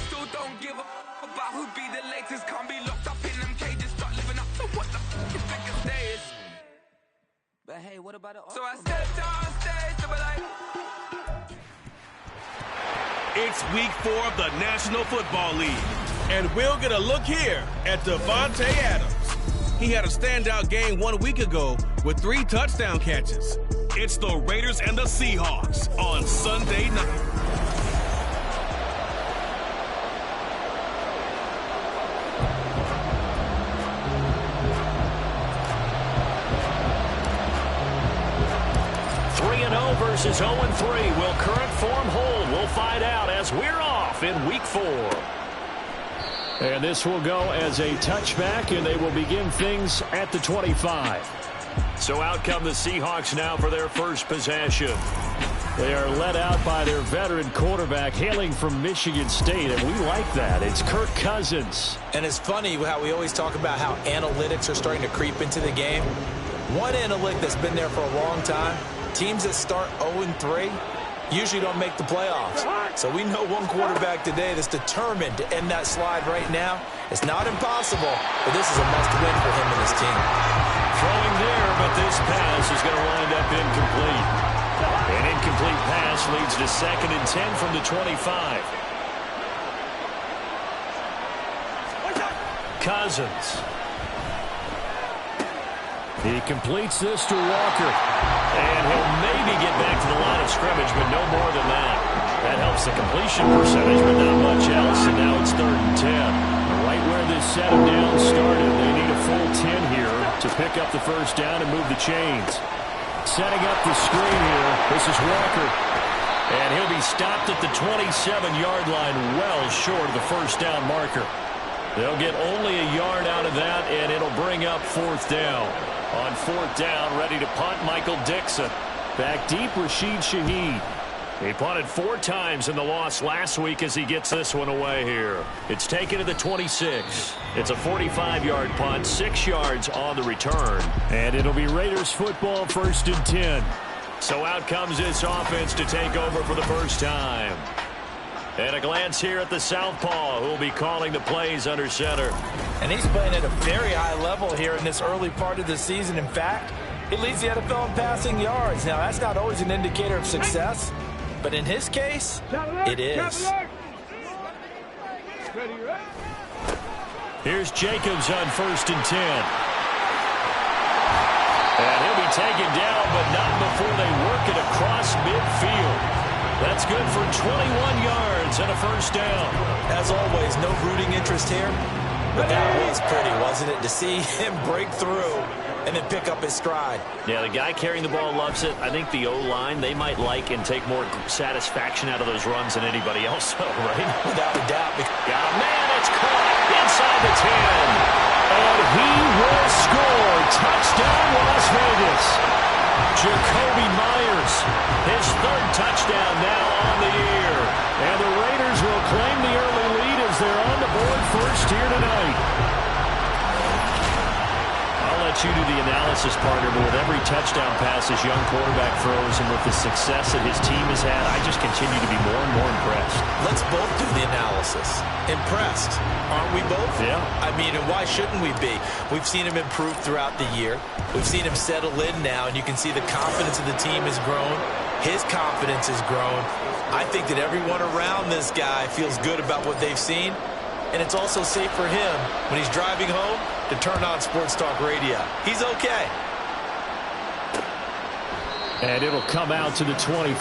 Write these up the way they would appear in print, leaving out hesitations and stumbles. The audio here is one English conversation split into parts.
Still don't give a about who be the latest. Can't be locked up in them cages. Start living up to what the is biggest day is. But hey, what about it? So I stepped on stage to be like. It's week 4 of the National Football League, and we'll get a look here at Devontae Adams. He had a standout game 1 week ago with 3 touchdown catches. It's the Raiders and the Seahawks on Sunday night. Versus 0-3. Will current form hold? We'll find out as we're off in week 4. And this will go as a touchback, and they will begin things at the 25. So out come the Seahawks now for their first possession. They are led out by their veteran quarterback hailing from Michigan State, and we like that. It's Kirk Cousins. And it's funny how we always talk about how analytics are starting to creep into the game. One analytic that's been there for a long time, teams that start 0-3 usually don't make the playoffs. So we know one quarterback today that's determined to end that slide right now. It's not impossible, but this is a must-win for him and his team. Throwing there, but this pass is going to wind up incomplete. An incomplete pass leads to 2nd and 10 from the 25. Cousins. He completes this to Walker. And he'll maybe get back to the line of scrimmage, but no more than that. That helps the completion percentage, but not much else. And now it's 3rd and 10. Right where this set of downs started, they need a full 10 here to pick up the first down and move the chains. Setting up the screen here. This is Walker. And he'll be stopped at the 27-yard line, well short of the first down marker. They'll get only a yard out of that, and it'll bring up 4th down. On 4th down, ready to punt, Michael Dixon. Back deep, Rashid Shaheed. He punted 4 times in the loss last week as he gets this one away here. It's taken to the 26. It's a 45-yard punt, 6 yards on the return. And it'll be Raiders football, 1st and 10. So out comes this offense to take over for the first time. And a glance here at the southpaw, who will be calling the plays under center. And he's playing at a very high level here in this early part of the season. In fact, he leads the NFL in passing yards. Now, that's not always an indicator of success, but in his case, it is. Here's Jacobs on 1st and 10. And he'll be taken down, but not before they work it across midfield. That's good for 21 yards and a first down. As always, no rooting interest here, but that was pretty, wasn't it? To see him break through and then pick up his stride. Yeah, the guy carrying the ball loves it. I think the O-line, they might like and take more satisfaction out of those runs than anybody else, though, right? Without a doubt. Got a man, it's caught inside the 10. And he will score. Touchdown, Las Vegas. Jacoby Myers, his 3rd touchdown now on the year. And the Raiders will claim the early lead as they're on the board first here tonight. I'll let you do the analysis, partner, but with every touchdown pass this young quarterback throws and with the success that his team has had, I just continue to be more and more impressed. Let's both do the analysis. Impressed, aren't we both? Yeah. I mean, and why shouldn't we be? We've seen him improve throughout the year. We've seen him settle in now, and you can see the confidence of the team has grown. His confidence has grown. I think that everyone around this guy feels good about what they've seen, and it's also safe for him when he's driving home to turn on Sports Talk Radio. He's okay. And it'll come out to the 25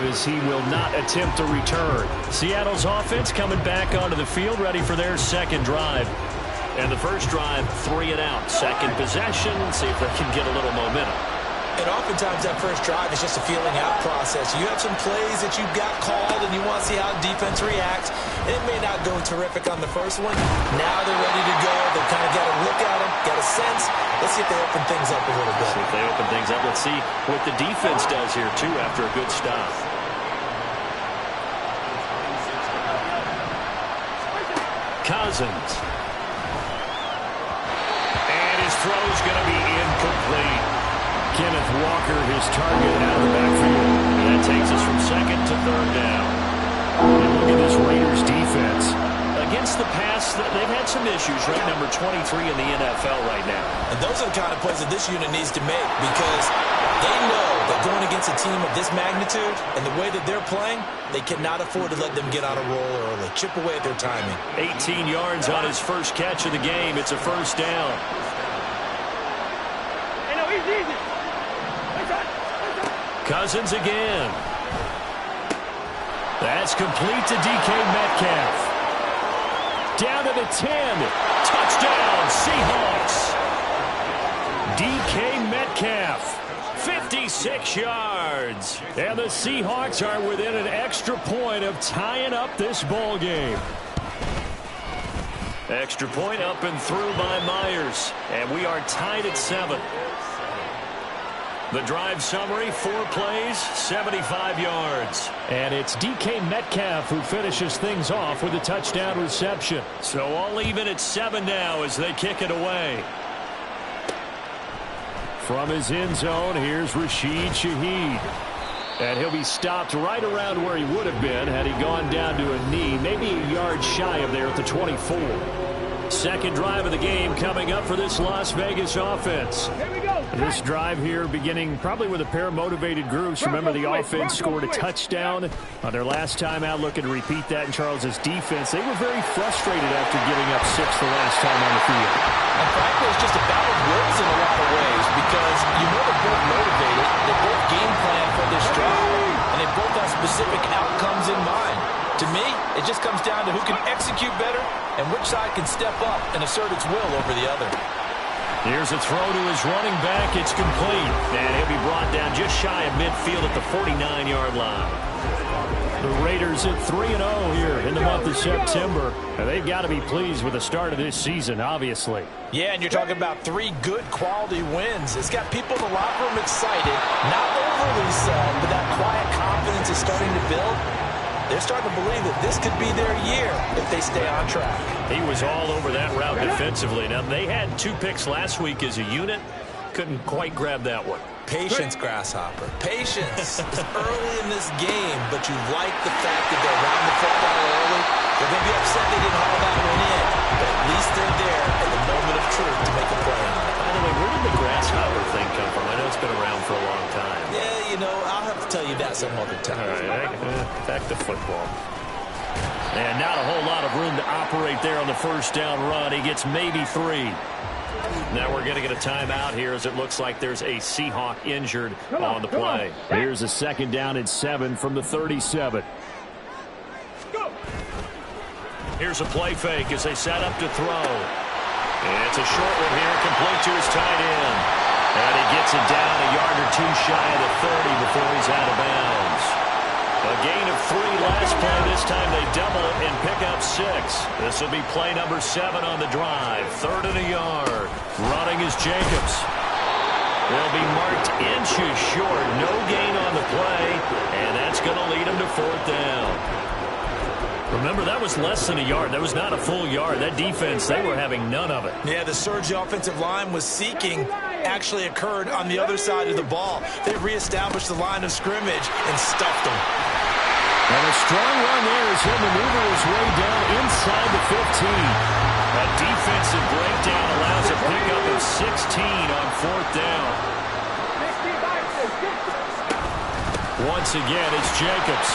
as he will not attempt a return. Seattle's offense coming back onto the field, ready for their 2nd drive. And the first drive, 3 and out. 2nd possession, see if they can get a little momentum. And oftentimes that first drive is just a feeling out process. You have some plays that you've got called and you want to see how defense reacts. And it may not go terrific on the first one. Now they're ready to go. They've kind of got a look at them, got a sense. Let's see if they open things up a little bit. See if they open things up. Let's see what the defense does here, too, after a good stop. Cousins. And his throw's going to be incomplete. Kenneth Walker, his target out of the backfield. And that takes us from 2nd to 3rd down. And look at this Raiders defense. against the pass, they've had some issues, right? Number 23 in the NFL right now. And those are the kind of plays that this unit needs to make, because they know that going against a team of this magnitude and the way that they're playing, they cannot afford to let them get on a roll early. Chip away at their timing. 18 yards on his first catch of the game. It's a first down. Cousins again. That's complete to DK Metcalf. Down to the 10. Touchdown, Seahawks. DK Metcalf, 56 yards. And the Seahawks are within an extra point of tying up this ball game. Extra point up and through by Myers. And we are tied at 7. The drive summary, 4 plays, 75 yards. And it's DK Metcalf who finishes things off with a touchdown reception. So all even at 7 now as they kick it away. From his end zone, here's Rashid Shaheed. And he'll be stopped right around where he would have been had he gone down to a knee, maybe a yard shy of there at the 24. Second drive of the game coming up for this Las Vegas offense. Here we go. This drive here beginning probably with a pair of motivated groups. Remember, the offense scored a touchdown on their last time out, looking to repeat that in Charles's defense. They were very frustrated after giving up 6 the last time on the field. And frankly, it's just a battle of wills in a lot of ways, because you know they're both motivated, they both game plan for this drive, and they both have specific outcomes in mind. To me, it just comes down to who can execute better and which side can step up and assert its will over the other. Here's a throw to his running back. It's complete. And he'll be brought down just shy of midfield at the 49-yard line. The Raiders at 3-0 here in the month of September. And they've got to be pleased with the start of this season, obviously. Yeah, and you're talking about 3 good quality wins. It's got people in the locker room excited, not overly so, but that quiet confidence is starting to build. They're starting to believe that this could be their year if they stay on track. He was all over that route defensively. Now, they had 2 picks last week as a unit. Couldn't quite grab that one. Patience, Grasshopper. Patience. It's early in this game, but you like the fact that they're around the football early. They're going to be upset they didn't haul that one in, but at least they're there at the moment of truth to make a play. By the way, where did the Grasshopper thing come from? I know it's been around for a long time. Yeah, you know, I'll have to tell you that some other time. All right, back to football. And not a whole lot of room to operate there on the first down run. He gets maybe 3. Now we're going to get a timeout here as it looks like there's a Seahawk injured on the play. Here's a second down and 7 from the 37. Here's a play fake as they set up to throw. And it's a short one here, complete to his tight end. And he gets it down a yard or 2 shy of the 30 before he's out of bounds. A gain of 3 last play. This time they double it and pick up 6. This will be play number 7 on the drive. 3rd and a yard. Running is Jacobs. They'll be marked inches short. No gain on the play. And that's going to lead them to 4th down. Remember, that was less than a yard. That was not a full yard. That defense, they were having none of it. Yeah, the surge the offensive line was seeking actually occurred on the other side of the ball. They reestablished the line of scrimmage and stuffed them. And a strong run there as he'll maneuver his way down inside the 15. A defensive breakdown allows a pickup of 16 on 4th down. Once again, it's Jacobs.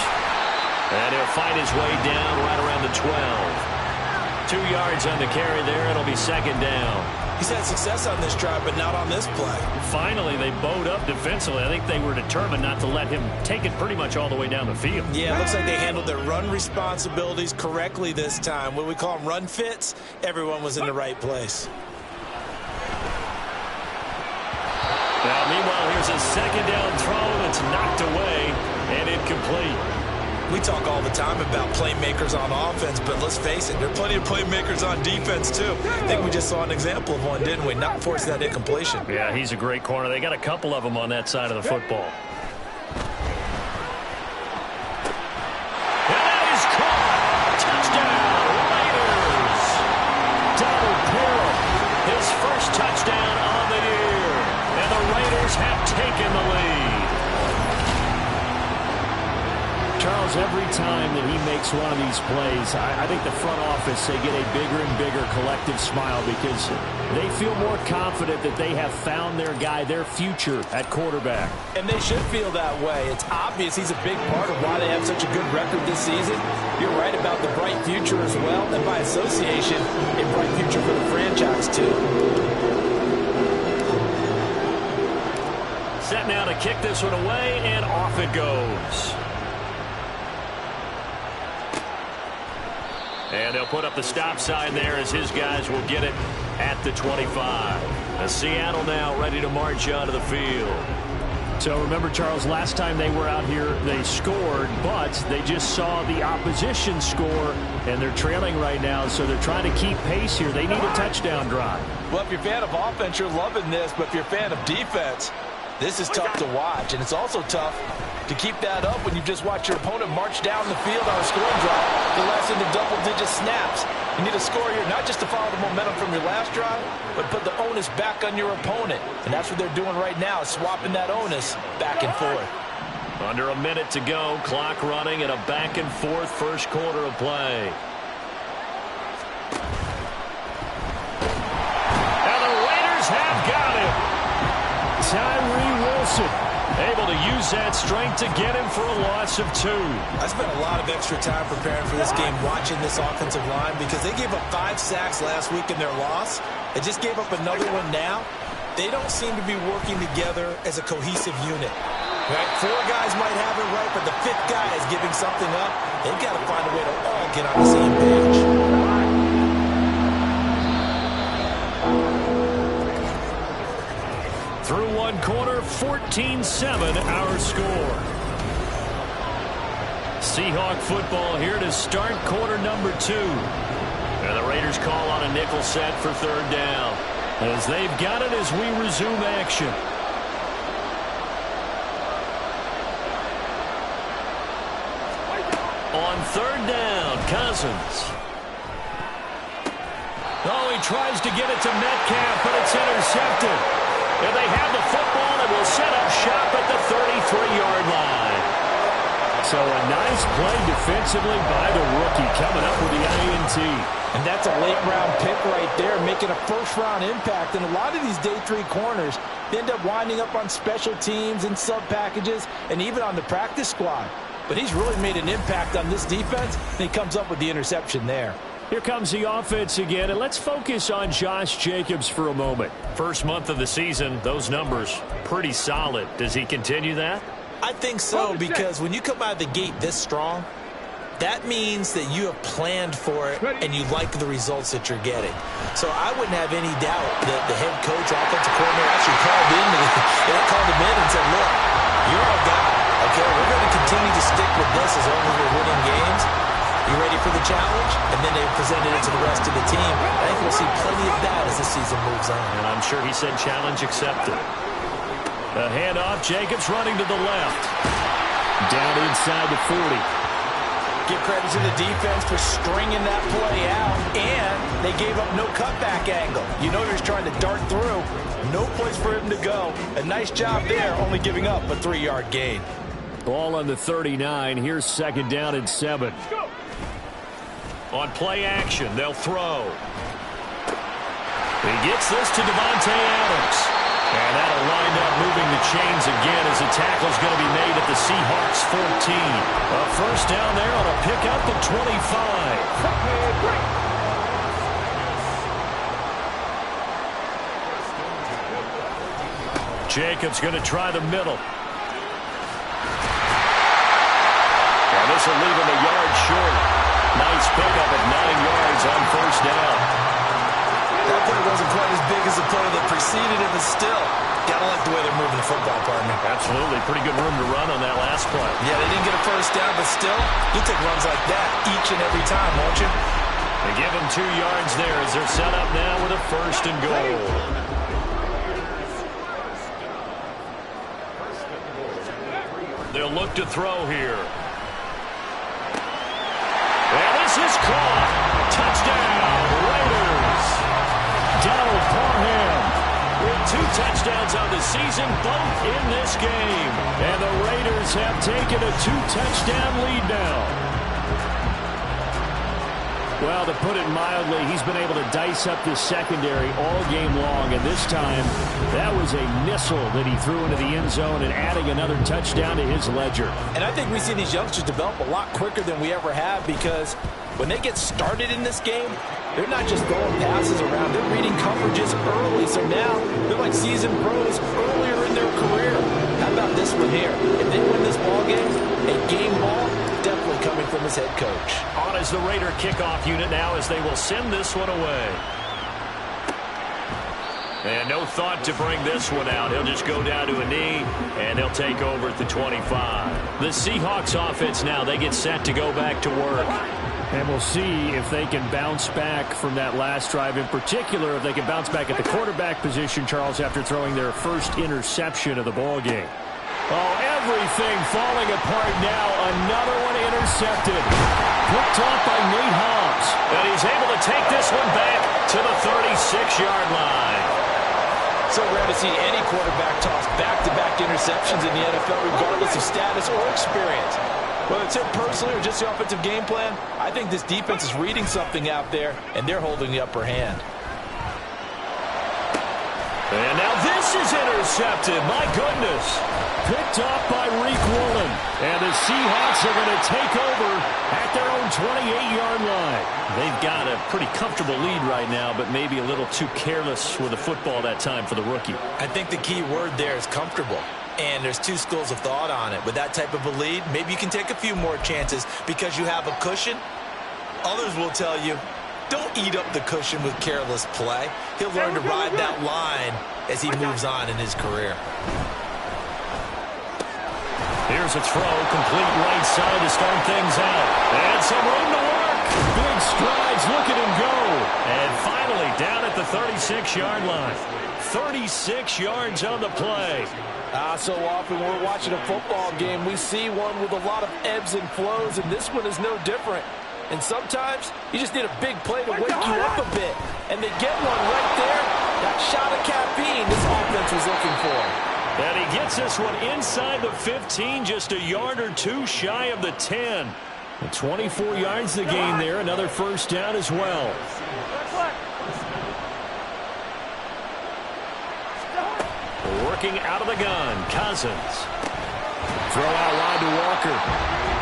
And he'll find his way down right around the 12. 2 yards on the carry there. It'll be 2nd down. He's had success on this drive, but not on this play. Finally, they bowed up defensively. I think they were determined not to let him take it pretty much all the way down the field. Yeah, it looks like they handled their run responsibilities correctly this time. What we call them run fits, everyone was in the right place. Now, meanwhile, here's a 2nd down throw that's knocked away and incomplete. We talk all the time about playmakers on offense, but let's face it, there are plenty of playmakers on defense, too. I think we just saw an example of one, didn't we? Not forcing that incompletion. Yeah, he's a great corner. They got a couple of them on that side of the football. And that is caught! Touchdown, Raiders! Double Peril, his first touchdown on the year. And the Raiders have taken the lead. Charles, seems every time that he makes one of these plays, I think the front office, they get a bigger and bigger collective smile because they feel more confident that they have found their guy, their future at quarterback. And they should feel that way. It's obvious he's a big part of why they have such a good record this season. You're right about the bright future as well, and by association, a bright future for the franchise too. Set now to kick this one away, and off it goes. And they'll put up the stop sign there as his guys will get it at the 25. As Seattle now ready to march onto the field. So remember, Charles, last time they were out here, they scored, but they just saw the opposition score, and they're trailing right now, so they're trying to keep pace here. They need a touchdown drive. Well, if you're a fan of offense, you're loving this, but if you're a fan of defense, this is tough to watch, and it's also tough to keep that up when you just watch your opponent march down the field on a scoring drive. They're last into double-digit snaps. You need a score here, not just to follow the momentum from your last drive, but put the onus back on your opponent. And that's what they're doing right now, swapping that onus back and forth. Under a minute to go, clock running, and a back-and-forth first quarter of play. And the Raiders have got him. Tyree Wilson able to use that strength to get him for a loss of 2. I spent a lot of extra time preparing for this game, watching this offensive line, because they gave up 5 sacks last week in their loss. They just gave up another one now. They don't seem to be working together as a cohesive unit. Right? 4 guys might have it right, but the 5th guy is giving something up. They've got to find a way to all get on the same page. Through one quarter, 14-7 our score. Seahawk football here to start quarter number 2. And the Raiders call on a nickel set for 3rd down. As they've got it as we resume action. On 3rd down, Cousins. Oh, he tries to get it to Metcalf, but it's intercepted. And they have the football and will set up shop at the 33-yard line. So a nice play defensively by the rookie coming up with the INT. And that's a late-round pick right there, making a first-round impact. And a lot of these day 3 corners end up winding up on special teams and sub-packages and even on the practice squad. But he's really made an impact on this defense, and he comes up with the interception there. Here comes the offense again, and let's focus on Josh Jacobs for a moment. First month of the season, those numbers pretty solid. Does he continue that? I think so, because when you come out of the gate this strong, that means that you have planned for it and you like the results that you're getting. So I wouldn't have any doubt that the head coach, offensive coordinator, actually called him in and said, look, you're our guy. Okay, we're going to continue to stick with this as long as we're winning games. You ready for the challenge? And then they presented it to the rest of the team. I think we'll see plenty of that as the season moves on. And I'm sure he said challenge accepted. The handoff, Jacobs running to the left. Down inside the 40. Give credit to the defense for stringing that play out, and they gave up no cutback angle. You know they're trying to dart through. No place for him to go. A nice job there, only giving up a 3-yard gain. Ball on the 39. Here's 2nd down and 7. On play action, they'll throw. He gets this to Davante Adams. And that'll wind up moving the chains again as the tackle's going to be made at the Seahawks 14. A first down there on a pick up the 25. Jacobs going to try the middle. And this will leave him a yard short. Nice pickup of 9 yards on first down. That play wasn't quite as big as the play that preceded it, but still, gotta like the way they're moving the football, partner. Absolutely. Pretty good room to run on that last play. Yeah, they didn't get a first down, but still, you take runs like that each and every time, won't you? They give him 2 yards there as they're set up now with a 1st and goal. They'll look to throw here. And this is caught. Touchdown, Raiders. Donald Parham with 2 touchdowns on the season, both in this game. And the Raiders have taken a 2-touchdown lead now. Well, to put it mildly, he's been able to dice up this secondary all game long, and this time that was a missile that he threw into the end zone and adding another touchdown to his ledger. And I think we see these youngsters develop a lot quicker than we ever have, because when they get started in this game, they're not just throwing passes around. They're reading coverages early, so now they're like seasoned pros earlier in their career. How about this one here? If they win this ball game, a game ball, definitely coming from his head coach. On is the Raider kickoff unit now as they will send this one away. And no thought to bring this one out. He'll just go down to a knee, and they'll take over at the 25. The Seahawks offense now, they get set to go back to work. And we'll see if they can bounce back from that last drive. In particular, if they can bounce back at the quarterback position, Charles, after throwing their first interception of the ball game. Oh, everything falling apart now. Another one intercepted. Picked off by Nate Hobbs. And he's able to take this one back to the 36-yard line. So rare to see any quarterback toss back-to-back interceptions in the NFL, regardless of status or experience. Whether it's him personally or just the offensive game plan, I think this defense is reading something out there, and they're holding the upper hand. And now this is intercepted. My goodness. Picked off by Reek Woolen. And the Seahawks are going to take over at their own 28-yard line. They've got a pretty comfortable lead right now, but maybe a little too careless with the football that time for the rookie. I think the key word there is comfortable. And there's two schools of thought on it. With that type of a lead, maybe you can take a few more chances because you have a cushion. Others will tell you, don't eat up the cushion with careless play. He'll learn to ride that line as he moves on in his career. Here's a throw, complete right side to start things out. And some room to work. Big strides, look at him go. And finally down at the 36-yard line. 36 yards on the play. So often when we're watching a football game, we see one with a lot of ebbs and flows, and this one is no different. And sometimes you just need a big play to wake you up a bit. And they get one right there. That shot of caffeine this offense was looking for. And he gets this one inside the 15, just a yard or two shy of the 10. And 24 yards the gain there, another first down as well. Working out of the gun, Cousins. Throw out wide to Walker.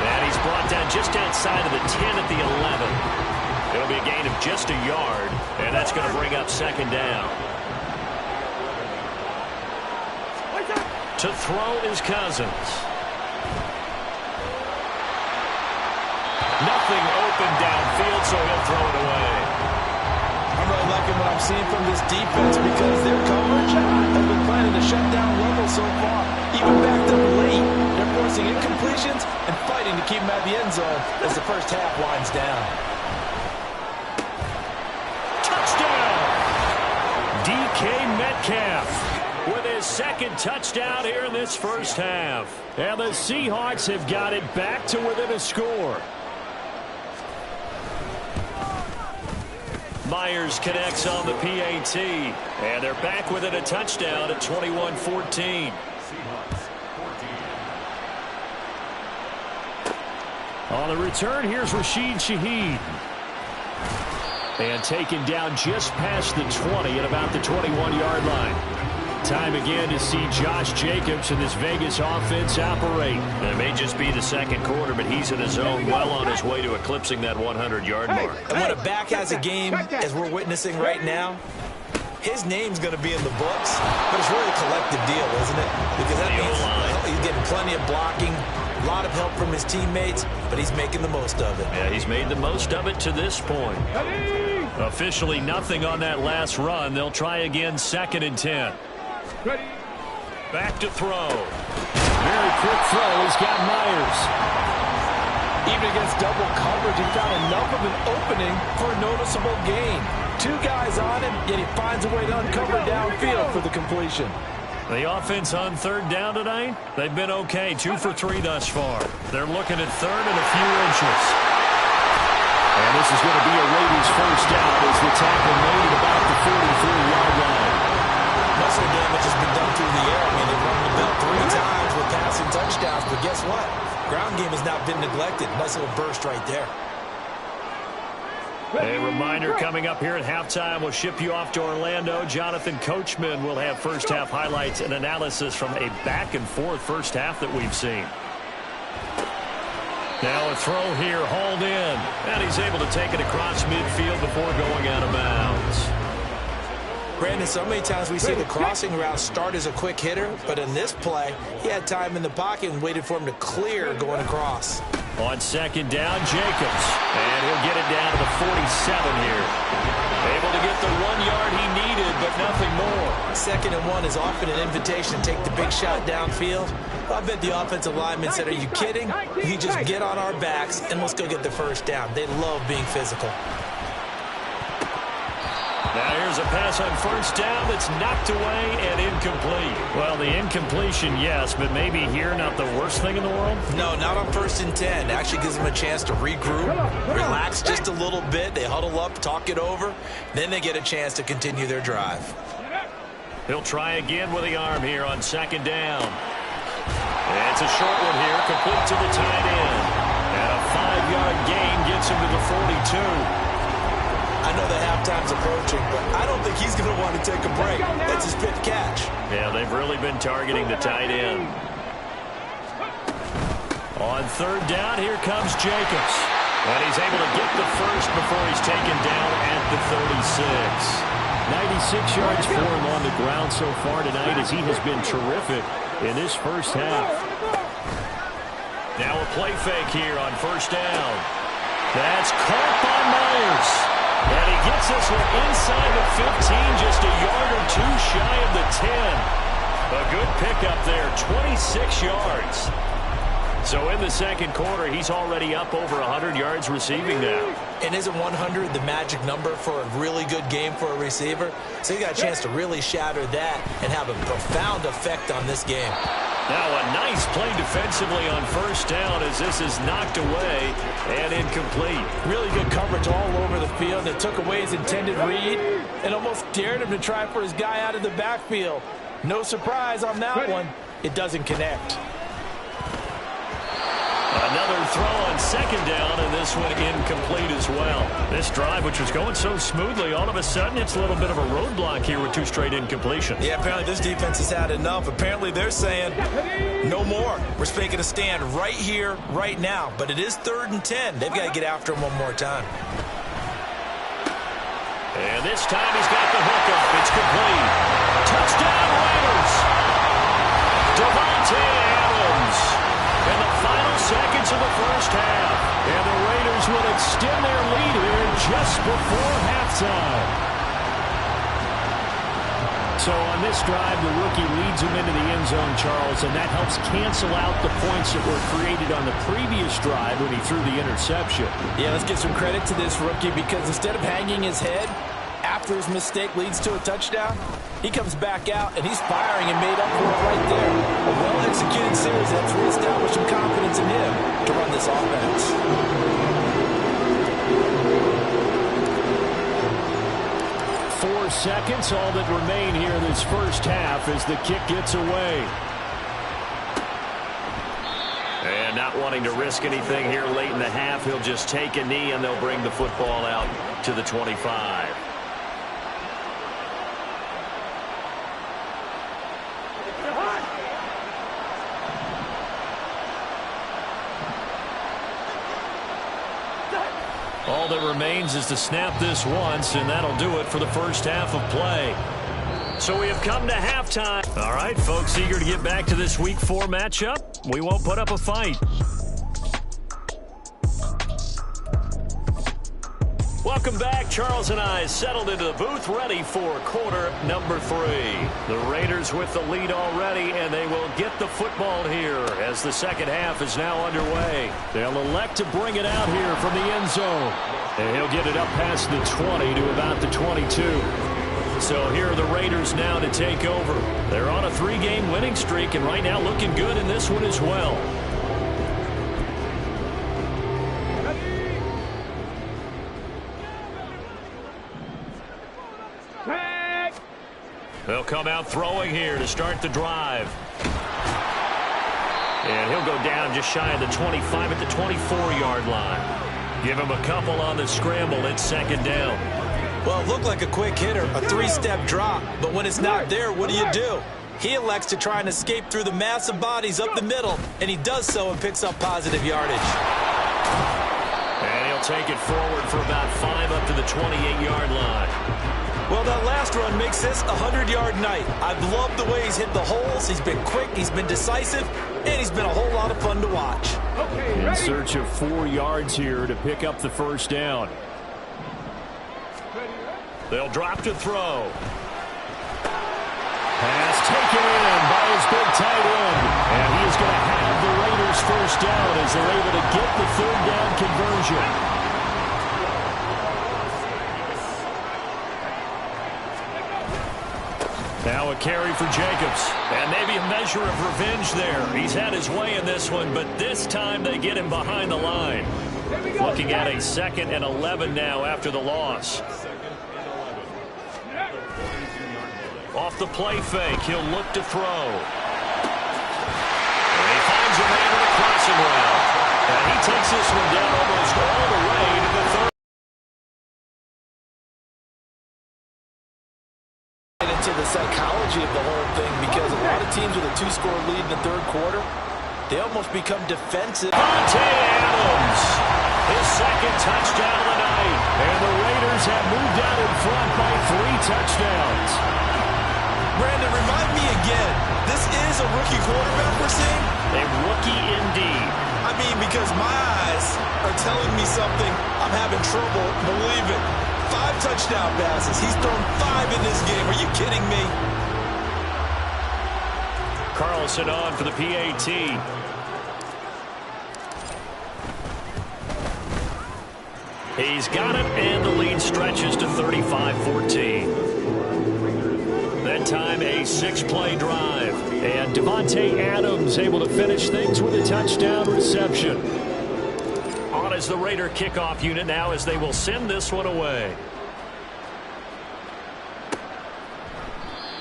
And he's brought down just outside of the 10 at the 11. It'll be a gain of just a yard, and that's going to bring up second down. To throw is Cousins. Nothing open downfield, so he'll throw it away. I'm really liking what I'm seeing from this defense because their coverage has been playing at a shutdown level so far. Even backed up late, they're forcing incompletions and fighting to keep them at the end zone as the first half winds down. Touchdown! DK Metcalf with his second touchdown here in this first half. And the Seahawks have got it back to within a score. Myers connects on the PAT. And they're back within a touchdown at 21-14. On the return, here's Rashid Shaheed. And taken down just past the 20 at about the 21-yard line. Time again to see Josh Jacobs and this Vegas offense operate. And it may just be the second quarter, but he's in his zone, well on his way to eclipsing that 100-yard mark. And when a back has a game, as we're witnessing right now, his name's going to be in the books, but it's really a collective deal, isn't it? Because that means he's getting plenty of blocking, a lot of help from his teammates, but he's making the most of it. Yeah, he's made the most of it to this point. Officially nothing on that last run. They'll try again, 2nd and 10. Back to throw. Very quick throw. He's got Myers. Even against double coverage, he found enough of an opening for a noticeable gain. 2 guys on him, yet he finds a way to uncover downfield for the completion. The offense on 3rd down tonight, they've been okay. 2 for 3 thus far. They're looking at 3rd and a few inches. And this is going to be a Raiders first down as the tackle made at about the 43-yard line. Muscle damage damage has been done through the air. I mean, they've run the bell 3 times with passing touchdowns, but guess what? Ground game has not been neglected. Nice little burst right there. A reminder coming up here at halftime. We'll ship you off to Orlando. Jonathan Coachman will have first half highlights and analysis from a back-and-forth first half that we've seen. Now a throw here, hauled in. And he's able to take it across midfield before going out of bounds. Brandon, so many times we see the crossing route start as a quick hitter, but in this play, he had time in the pocket and waited for him to clear going across. On second down, Jacobs. And he'll get it down to the 47 here. Able to get the 1 yard he needed, but nothing more. 2nd and 1 is often an invitation to take the big shot downfield. I bet the offensive lineman said, are you kidding? You just get on our backs and let's go get the first down. They love being physical. Now here's a pass on first down that's knocked away and incomplete. Well, the incompletion, yes, but maybe here not the worst thing in the world? No, not on 1st and 10. It actually gives them a chance to regroup, relax just a little bit. They huddle up, talk it over. Then they get a chance to continue their drive. He'll try again with the arm here on 2nd down. And it's a short one here, complete to the tight end. And a 5-yard gain gets him to the 42. I know the halftime's approaching, but I don't think he's going to want to take a break. That's his 5th catch. Yeah, they've really been targeting the tight end. On 3rd down, here comes Jacobs. And he's able to get the first before he's taken down at the 36. 96 yards for him on the ground so far tonight as he has been terrific in this first half. Now a play fake here on 1st down. That's caught by Myers. And he gets this one inside the 15, just a yard or 2 shy of the 10. A good pickup there, 26 yards. So in the 2nd quarter, he's already up over 100 yards receiving now. And isn't 100 the magic number for a really good game for a receiver? So he got a chance to really shatter that and have a profound effect on this game. Now a nice play defensively on 1st down as this is knocked away and incomplete. Really good coverage all over the field. It took away his intended read and almost dared him to try for his guy out of the backfield. No surprise on that one. It doesn't connect. Another throw on 2nd down, and this one incomplete as well. This drive, which was going so smoothly, all of a sudden it's a little bit of a roadblock here with 2 straight incompletions. Yeah, apparently this defense has had enough. Apparently they're saying no more. We're making a stand right here, right now. But it is 3rd and 10. They've got to get after him one more time. And this time he's got the hook up. It's complete. Touchdown, Raiders! Davante Adams. In the final seconds of the first half. And the Raiders will extend their lead here just before halftime. So on this drive, the rookie leads him into the end zone, Charles, and that helps cancel out the points that were created on the previous drive when he threw the interception. Yeah, let's give some credit to this rookie because instead of hanging his head after his mistake leads to a touchdown, he comes back out and he's firing and made up for it right there. A well-executed series that's reestablished some confidence in him to run this offense. 4 seconds, all that remain here in this first half as the kick gets away. And not wanting to risk anything here late in the half, he'll just take a knee and they'll bring the football out to the 25. All that remains is to snap this once, and that'll do it for the first half of play. So we have come to halftime. All right, folks, eager to get back to this Week 4 matchup. We won't put up a fight. Welcome back. Charles and I settled into the booth, ready for quarter number 3. The Raiders with the lead already, and they will get the football here as the second half is now underway. They'll elect to bring it out here from the end zone. And he'll get it up past the 20 to about the 22. So here are the Raiders now to take over. They're on a 3-game winning streak, and right now looking good in this one as well. They'll come out throwing here to start the drive. And he'll go down just shy of the 25 at the 24-yard line. Give him a couple on the scramble. It's second down. Well, it looked like a quick hitter, a three-step drop. But when it's not there, what do? He elects to try and escape through the massive bodies up the middle, and he does so and picks up positive yardage. And he'll take it forward for about 5 up to the 28-yard line. Well, that last run makes this a 100-yard night. I've loved the way he's hit the holes. He's been quick, he's been decisive, and he's been a whole lot of fun to watch. In search of 4 yards here to pick up the first down. They'll drop to throw. Pass taken in by his big tight end. And he is going to have the Raiders first down as they're able to get the third down conversion. Now a carry for Jacobs. And maybe a measure of revenge there. He's had his way in this one, but this time they get him behind the line. Looking at a 2nd and 11 now after the loss. Off the play fake, he'll look to throw. And he finds a man in the crossing route. And he takes this one down almost all the way to the 30. Into the psychology of the whole thing, because a lot of teams with a 2-score lead in the third quarter, they almost become defensive. Adams, his 2nd touchdown of the night. And the Raiders have moved out in front by 3 touchdowns. Brandon, remind me again, this is a rookie quarterback we're seeing? A rookie indeed. I mean, because my eyes are telling me something I'm having trouble believing. 5 touchdown passes. He's thrown 5 in this game. Are you kidding me? Carlson on for the PAT. He's got it, and the lead stretches to 35-14. That time, a 6-play drive. And Davante Adams able to finish things with a touchdown reception. On as the Raider kickoff unit now as they will send this one away.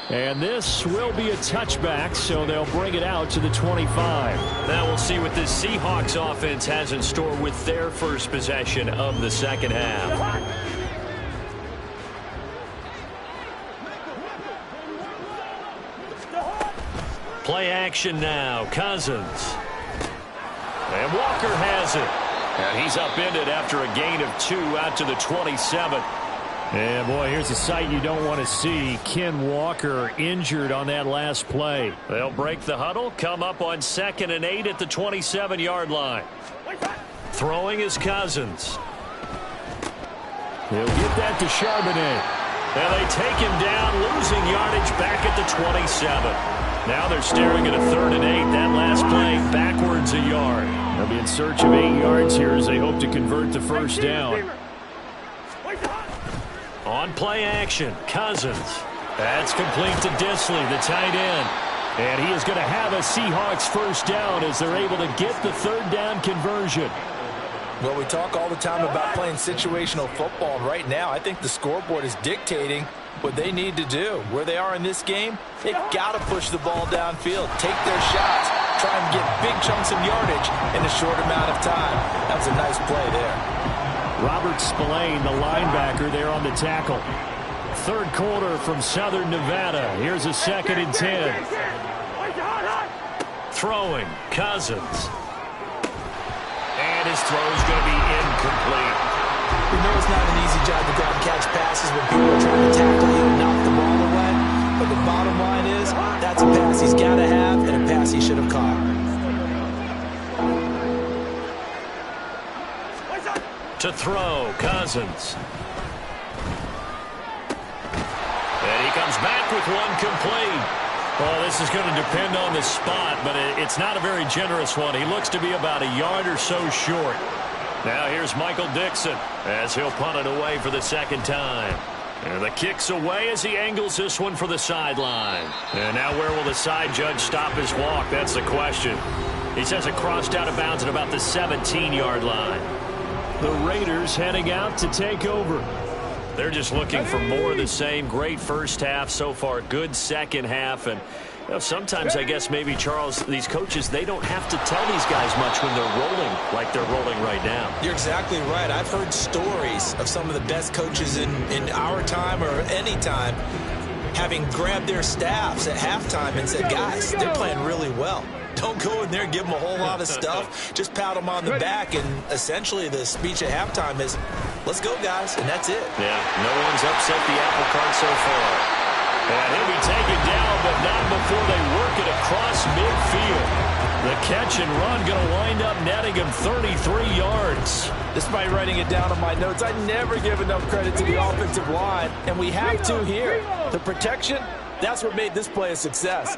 And this will be a touchback, so they'll bring it out to the 25. Now we'll see what this Seahawks offense has in store with their first possession of the second half. Play action now. Cousins. And Walker has it. And he's upended after a gain of 2 out to the 27. And, boy, here's a sight you don't want to see. Ken Walker injured on that last play. They'll break the huddle, come up on 2nd and 8 at the 27-yard line. Throwing is Cousins. He'll get that to Charbonnet. And they take him down, losing yardage back at the 27. Now they're staring at a 3rd and 8. That last play backwards a yard. They'll be in search of 8 yards here as they hope to convert the first down. On play action, Cousins. That's complete to Disley, the tight end. And he is going to have a Seahawks first down as they're able to get the 3rd down conversion. Well, we talk all the time about playing situational football, and right now I think the scoreboard is dictating what they need to do. Where they are in this game, they've got to push the ball downfield, take their shots, try and get big chunks of yardage in a short amount of time. That was a nice play there. Robert Spillane, the linebacker, there on the tackle. 3rd quarter from Southern Nevada. Here's a 2nd and 10. Throwing, Cousins. And his throw's going to be incomplete. We know it's not an easy job to grab and catch passes when people are trying to tackle you and knock the ball away. But the bottom line is, that's a pass he's got to have and a pass he should have caught. To throw, Cousins. And he comes back with one complete. Well, this is going to depend on the spot, but it's not a very generous one. He looks to be about a yard or so short. Now here's Michael Dixon as he'll punt it away for the 2nd time. And the kick's away as he angles this one for the sideline. And now where will the side judge stop his walk? That's the question. He says it crossed out of bounds at about the 17-yard line. The Raiders heading out to take over. They're just looking for more of the same. Great first half so far. Good second half. And sometimes, I guess, maybe, Charles, these coaches, they don't have to tell these guys much when they're rolling like they're rolling right now. You're exactly right. I've heard stories of some of the best coaches in our time or any time having grabbed their staffs at halftime and said, guys, they're playing really well. Don't go in there and give them a whole lot of stuff. Just pat them on the back. And essentially the speech at halftime is, let's go, guys. And that's it. Yeah, no one's upset the apple cart so far. And he'll be taken down, but not before they work it across midfield. The catch and run going to wind up netting him 33 yards. Despite writing it down on my notes, I never give enough credit to the offensive line, and we have to here. The protection, that's what made this play a success.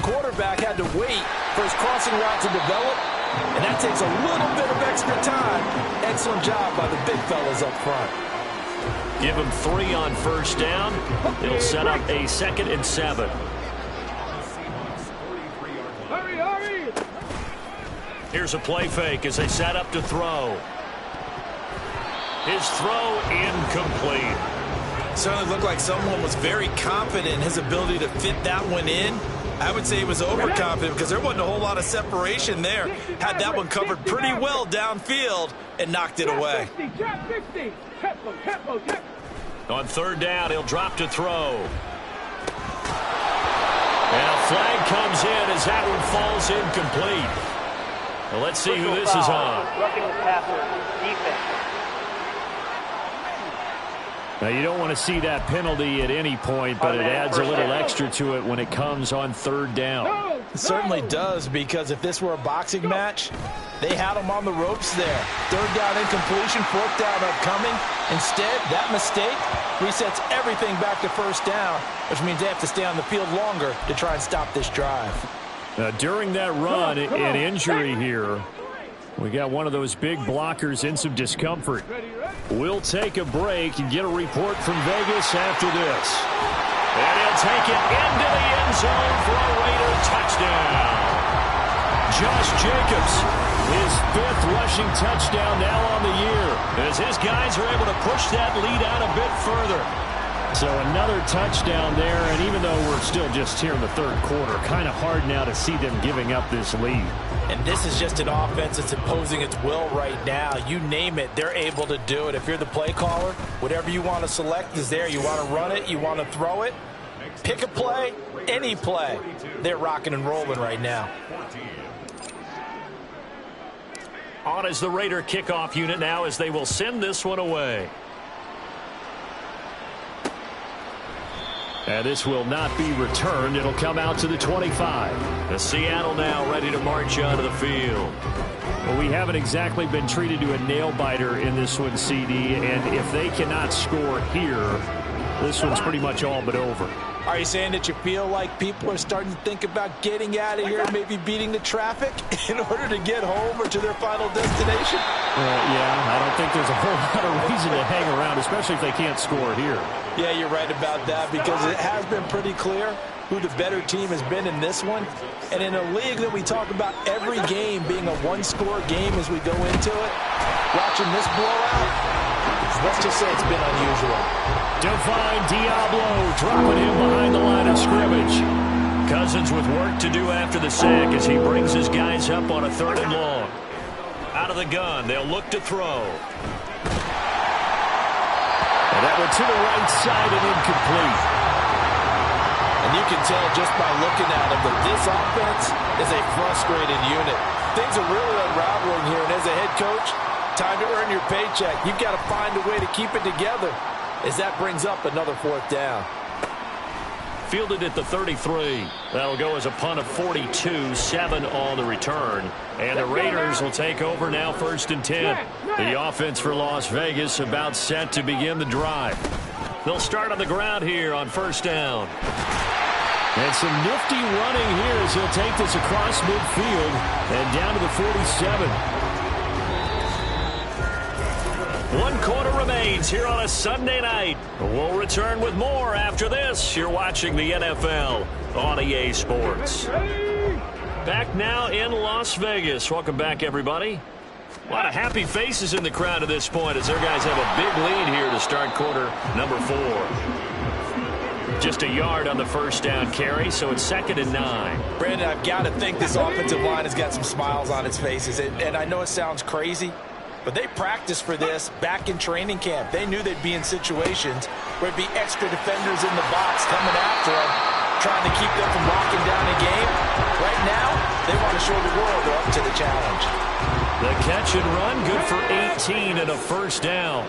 Quarterback had to wait for his crossing route to develop, and that takes a little bit of extra time. Excellent job by the big fellas up front. Give him 3 on first down. It'll set up a 2nd and 7. Here's a play fake as they set up to throw. His throw incomplete. Certainly looked like someone was very confident in his ability to fit that one in. I would say he was overconfident because there wasn't a whole lot of separation there. Had that one covered pretty well downfield and knocked it away. On third down, he'll drop to throw. And a flag comes in as that one falls incomplete. Well, let's see who this is on. Roughing the passer, defense. Now, you don't want to see that penalty at any point, but it adds a little extra to it when it comes on third down. It certainly does, because if this were a boxing match, they had him on the ropes there. Third down incompletion, fourth down upcoming. Instead, that mistake resets everything back to first down, which means they have to stay on the field longer to try and stop this drive. Now, during that run, an injury here. We got one of those big blockers in some discomfort. We'll take a break and get a report from Vegas after this. And he'll take it into the end zone for a Raider touchdown. Josh Jacobs, his 5th rushing touchdown now on the year, as his guys are able to push that lead out a bit further. So another touchdown there, and even though we're still just here in the third quarter, kind of hard now to see them giving up this lead. And this is just an offense that's imposing its will right now. You name it, they're able to do it. If you're the play caller, whatever you want to select is there. You want to run it, you want to throw it. Pick a play, any play. They're rocking and rolling right now. On is the Raider kickoff unit now as they will send this one away. And this will not be returned. It'll come out to the 25. The Seattle now ready to march onto the field. Well, we haven't exactly been treated to a nail-biter in this one, CD. And if they cannot score here, this one's pretty much all but over. Are you saying that you feel like people are starting to think about getting out of here and maybe beating the traffic in order to get home or to their final destination? Yeah, I don't think there's a whole lot of reason to hang around, especially if they can't score here. Yeah, you're right about that, because it has been pretty clear who the better team has been in this one. And in a league that we talk about every game being a one-score game as we go into it, watching this blowout, let's just say it's been unusual. Define Diablo dropping him behind the line of scrimmage. Cousins with work to do after the sack as he brings his guys up on a 3rd and long. Out of the gun, they'll look to throw. And that one to the right side and incomplete. And you can tell just by looking at him that this offense is a frustrated unit. Things are really unraveling here, and as a head coach, time to earn your paycheck. You've got to find a way to keep it together as that brings up another 4th down. Fielded at the 33. That'll go as a punt of 42, 7 on the return. And the Raiders will take over now 1st and 10. The offense for Las Vegas about set to begin the drive. They'll start on the ground here on 1st down. And some nifty running here as he'll take this across midfield and down to the 47. 1 quarter remains here on a Sunday night. We'll return with more after this. You're watching the NFL on EA Sports. Back now in Las Vegas. Welcome back, everybody. A lot of happy faces in the crowd at this point as their guys have a big lead here to start quarter number 4. Just a yard on the first down carry, so it's 2nd and 9. Brandon, I've got to think this offensive line has got some smiles on its faces. And I know it sounds crazy, but they practiced for this back in training camp. They knew they'd be in situations where it'd be extra defenders in the box coming after them, trying to keep them from locking down a game. Right now, they want to show the world they're up to the challenge. The catch and run, good for 18 and a first down.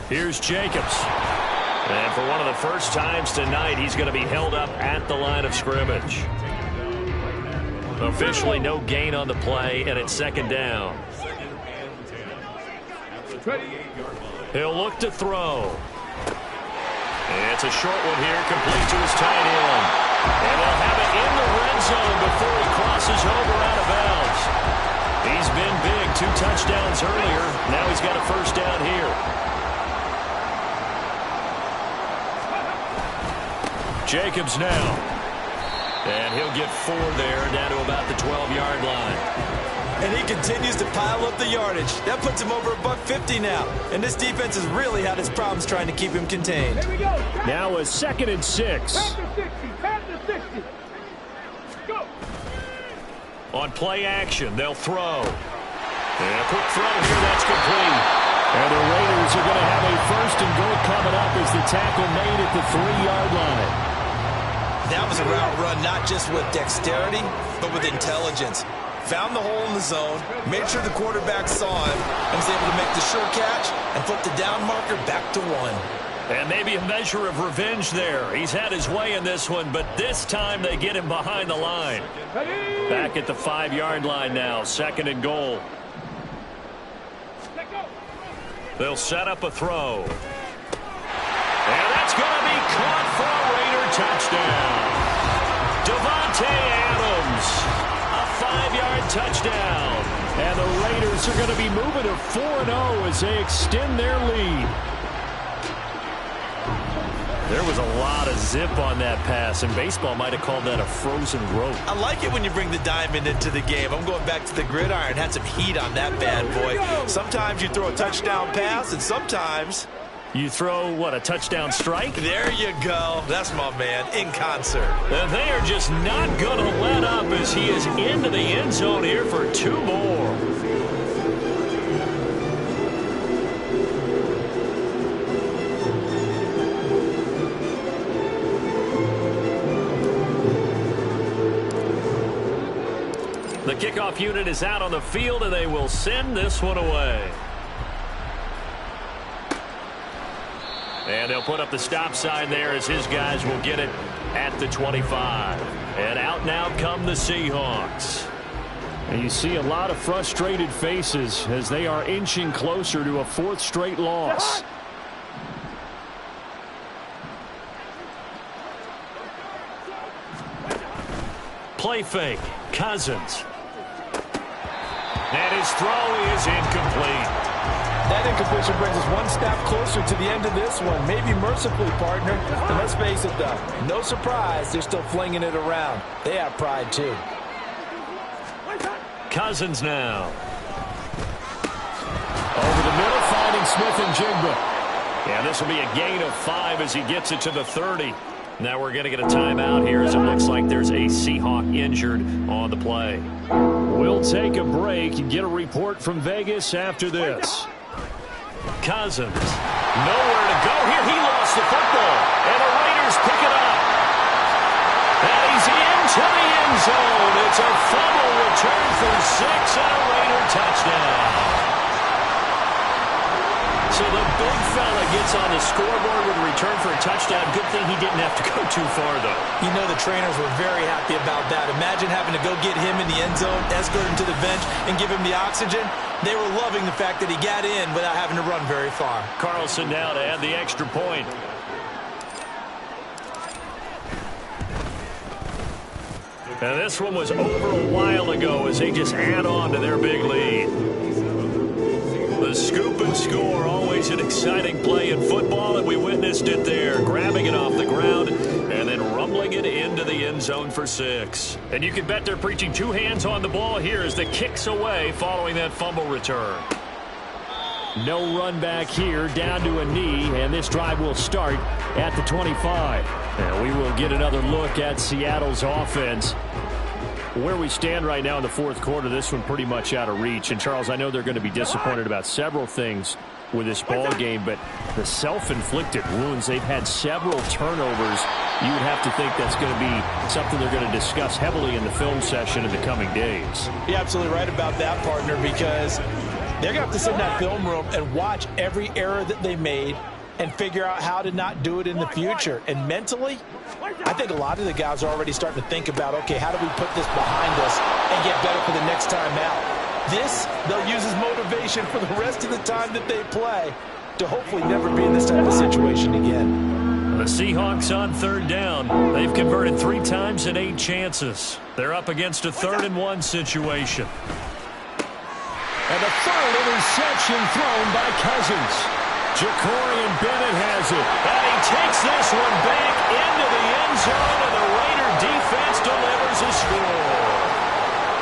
Here's Jacobs. And for one of the first times tonight, he's going to be held up at the line of scrimmage. Officially no gain on the play, and it's 2nd down. He'll look to throw. It's a short one here, complete to his tight end. And they'll have it in the red zone before he crosses over out of bounds. He's been big, 2 touchdowns earlier. Now he's got a first down here. Jacobs now. And he'll get 4 there, down to about the 12-yard line. And he continues to pile up the yardage. That puts him over $150 now. And this defense has really had its problems trying to keep him contained. Now a 2nd and 6. On play action, they'll throw. And a quick throw here, that's complete. And the Raiders are going to have a 1st and goal coming up as the tackle made at the 3-yard line. That was a route run not just with dexterity, but with intelligence. Found the hole in the zone, made sure the quarterback saw him, and was able to make the sure catch and put the down marker back to 1. And maybe a measure of revenge there. He's had his way in this one, but this time they get him behind the line. Back at the 5-yard line now, 2nd and goal. They'll set up a throw. And that's going to be caught for a Raider touchdown. Davante Adams, a 5-yard touchdown. And the Raiders are going to be moving to 4-0 as they extend their lead. There was a lot of zip on that pass, and baseball might have called that a frozen rope. I like it when you bring the diamond into the game. I'm going back to the gridiron. Had some heat on that bad boy. Sometimes you throw a touchdown pass, and sometimes you throw, what, a touchdown strike? There you go. That's my man, in concert. And they are just not going to let up as he is into the end zone here for 2 more. The kickoff unit is out on the field, and they will send this one away. And they'll put up the stop sign there as his guys will get it at the 25. And out now come the Seahawks. And you see a lot of frustrated faces as they are inching closer to a 4th straight loss. Play fake. Cousins. And his throw is incomplete. That incompletion brings us one step closer to the end of this one. Maybe mercifully, partner. And let's face it, though. No surprise, they're still flinging it around. They have pride, too. Cousins now. Over the middle, finding Smith and Jigba. Yeah, this will be a gain of 5 as he gets it to the 30. Now we're going to get a timeout here as it looks like there's a Seahawk injured on the play. We'll take a break and get a report from Vegas after this. Cousins, nowhere to go here. He lost the football, and the Raiders pick it up. And he's into the end zone. It's a fumble return for 6 and a Raider touchdown. So the big fella gets on the scoreboard with a return for a touchdown. Good thing he didn't have to go too far, though. You know the trainers were very happy about that. Imagine having to go get him in the end zone, escort him to the bench, and give him the oxygen. They were loving the fact that he got in without having to run very far. Carlson now to add the extra point. And this one was over a while ago as they just add on to their big lead. The scoop and score, always an exciting play in football, and we witnessed it there. Grabbing it off the ground And then rumbling it into the end zone for 6. And you can bet they're preaching 2 hands on the ball here as the kick's away following that fumble return. No run back here, down to a knee, and this drive will start at the 25. And we will get another look at Seattle's offense. Where we stand right now in the fourth quarter, this one pretty much out of reach. And, Charles, I know they're going to be disappointed about several things with this ball game, but the self-inflicted wounds, they've had several turnovers. You would have to think that's going to be something they're going to discuss heavily in the film session in the coming days. You're absolutely right about that, partner, because they're going to have to sit in that film room and watch every error that they made and figure out how to not do it in the future. And mentally, I think a lot of the guys are already starting to think about, okay, how do we put this behind us and get better for the next time out? This, they'll use as motivation for the rest of the time that they play to hopefully never be in this type of situation again. The Seahawks on third down. They've converted 3 times in 8 chances. They're up against a 3rd-and-1 situation. And the third interception thrown by Cousins. Ja'Cory Bennett has it. And he takes this one back into the end zone, and the Raider defense delivers a score.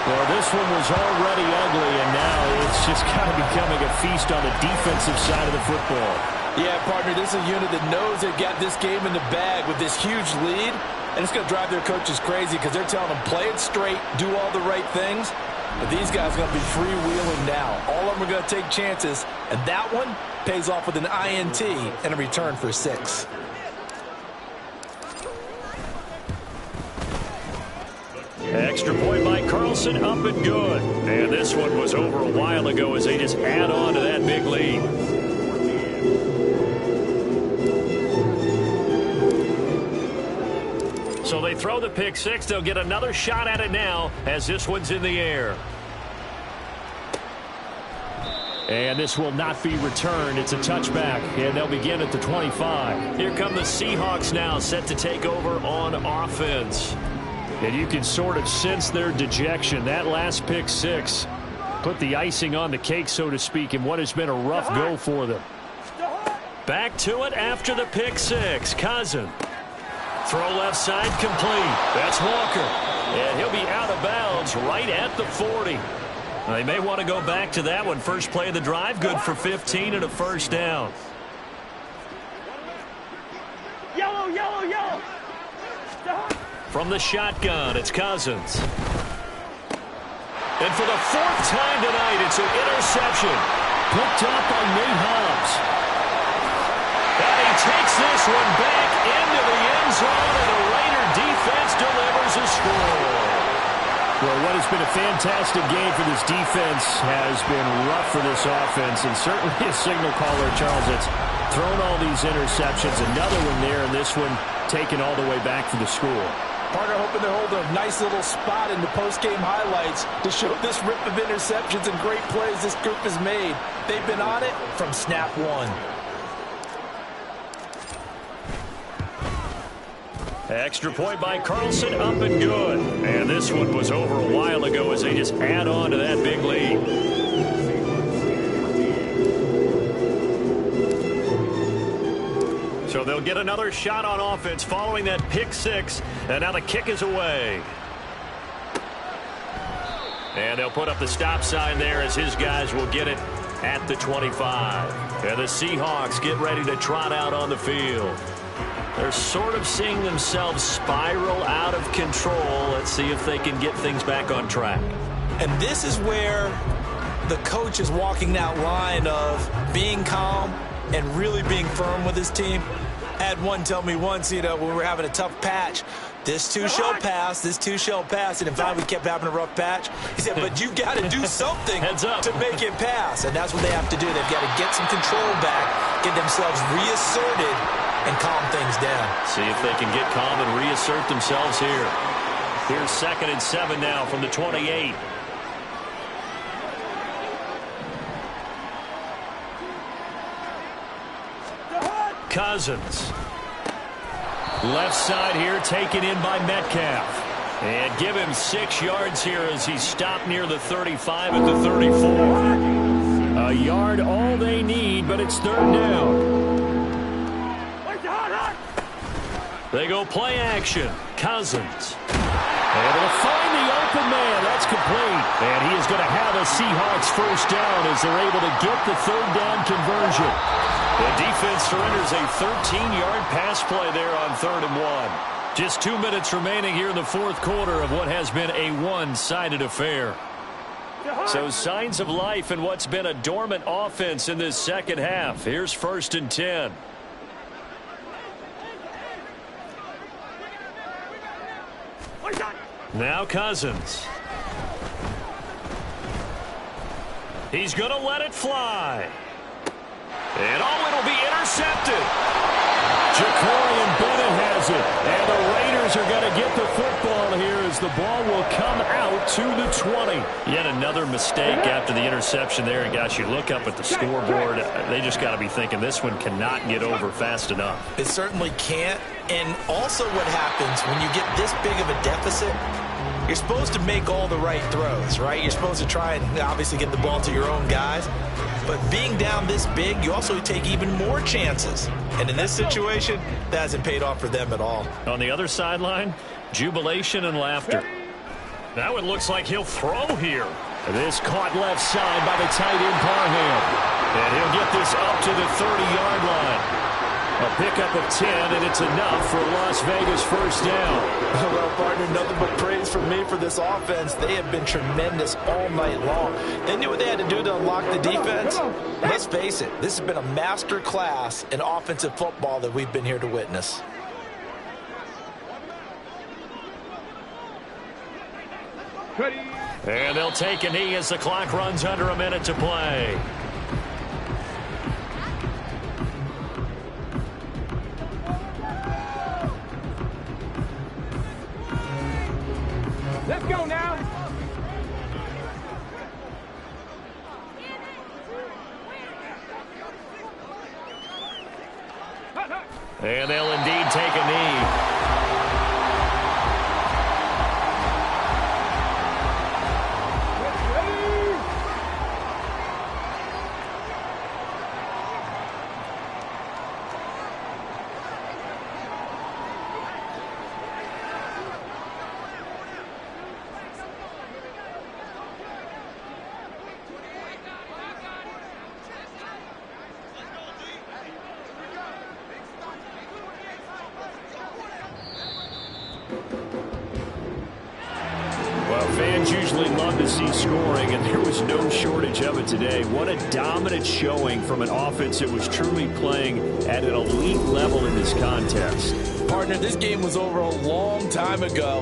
Well, this one was already ugly, and now it's just kind of becoming a feast on the defensive side of the football. Yeah, partner, this is a unit that knows they've got this game in the bag with this huge lead, and it's going to drive their coaches crazy because they're telling them, play it straight, do all the right things. But these guys are going to be freewheeling now. All of them are going to take chances, and that one pays off with an INT and a return for 6. Extra point by Carlson, up and good. And this one was over a while ago as they just add on to that big lead. So they throw the pick 6. They'll get another shot at it now as this one's in the air. And this will not be returned. It's a touchback, and they'll begin at the 25. Here come the Seahawks now, set to take over on offense. And you can sort of sense their dejection. That last pick 6 put the icing on the cake, so to speak, in what has been a rough go for them. Back to it after the pick 6. Cousin. Throw left side complete. That's Walker. And he'll be out of bounds right at the 40. They may want to go back to that one. First play of the drive, good for 15 and a first down. Yellow, yellow, yellow. From the shotgun, it's Cousins. And for the 4th time tonight, it's an interception. Picked up by Nate Hobbs. And he takes this one back into the end zone, and the Raider defense delivers a score. Well, what has been a fantastic game for this defense has been rough for this offense, and certainly a signal caller, Charles, that's thrown all these interceptions. Another one there, and this one taken all the way back for the score. Partner hoping to hold a nice little spot in the post-game highlights to show this rip of interceptions and great plays this group has made. They've been on it from snap 1. Extra point by Carlson, up and good. And this one was over a while ago as they just add on to that big lead. So they'll get another shot on offense following that pick 6. And now the kick is away. And they'll put up the stop sign there as his guys will get it at the 25. And the Seahawks get ready to trot out on the field. They're sort of seeing themselves spiral out of control. Let's see if they can get things back on track. And this is where the coach is walking that line of being calm and really being firm with his team. I had one tell me once, when we were having a tough patch, this too shall pass, this too shall pass. And in fact, we kept having a rough patch. He said, but you got to do something to make it pass. And that's what they have to do. They've got to get some control back, get themselves reasserted, and calm things down. See if they can get calm and reassert themselves here. Here's 2nd and 7 now from the 28. Cousins. Left side here taken in by Metcalf. And give him 6 yards here as he's stopped near the 35 at the 34. A yard all they need, but it's 3rd down. They go play action. Cousins. Able to find the open man. That's complete. And he is going to have a Seahawks first down as they're able to get the third down conversion. The defense surrenders a 13-yard pass play there on 3rd and 1. Just 2 minutes remaining here in the fourth quarter of what has been a one-sided affair. So signs of life in what's been a dormant offense in this second half. Here's 1st and 10. Now Cousins. He's going to let it fly. And it'll be intercepted. Ja'Cory Bennett has it. And the Raiders are going to get the football here as the ball will come out to the 20. Yet another mistake after the interception there. And gosh, you look up at the scoreboard, they just got to be thinking this one cannot get over fast enough. It certainly can't. And also what happens when you get this big of a deficit, you're supposed to make all the right throws, right? You're supposed to try and obviously get the ball to your own guys. But being down this big, you also take even more chances. And in this situation, that hasn't paid off for them at all. On the other sideline, jubilation and laughter. Now it looks like he'll throw here. This caught left side by the tight end Parham. And he'll get this up to the 30-yard line. A pickup of 10, and it's enough for Las Vegas first down. Well, partner, nothing but praise from me for this offense. They have been tremendous all night long. They knew what they had to do to unlock the defense. Let's face it, this has been a master class in offensive football that we've been here to witness. And they'll take a knee as the clock runs under a minute to play. Let's go now. And they'll indeed take a knee. Fans usually love to see scoring, and there was no shortage of it today. What a dominant showing from an offense that was truly playing at an elite level in this contest. Partner, this game was over a long time ago.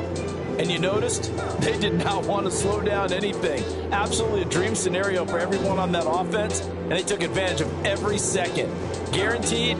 And you noticed they did not want to slow down anything. Absolutely a dream scenario for everyone on that offense, and they took advantage of every second. Guaranteed.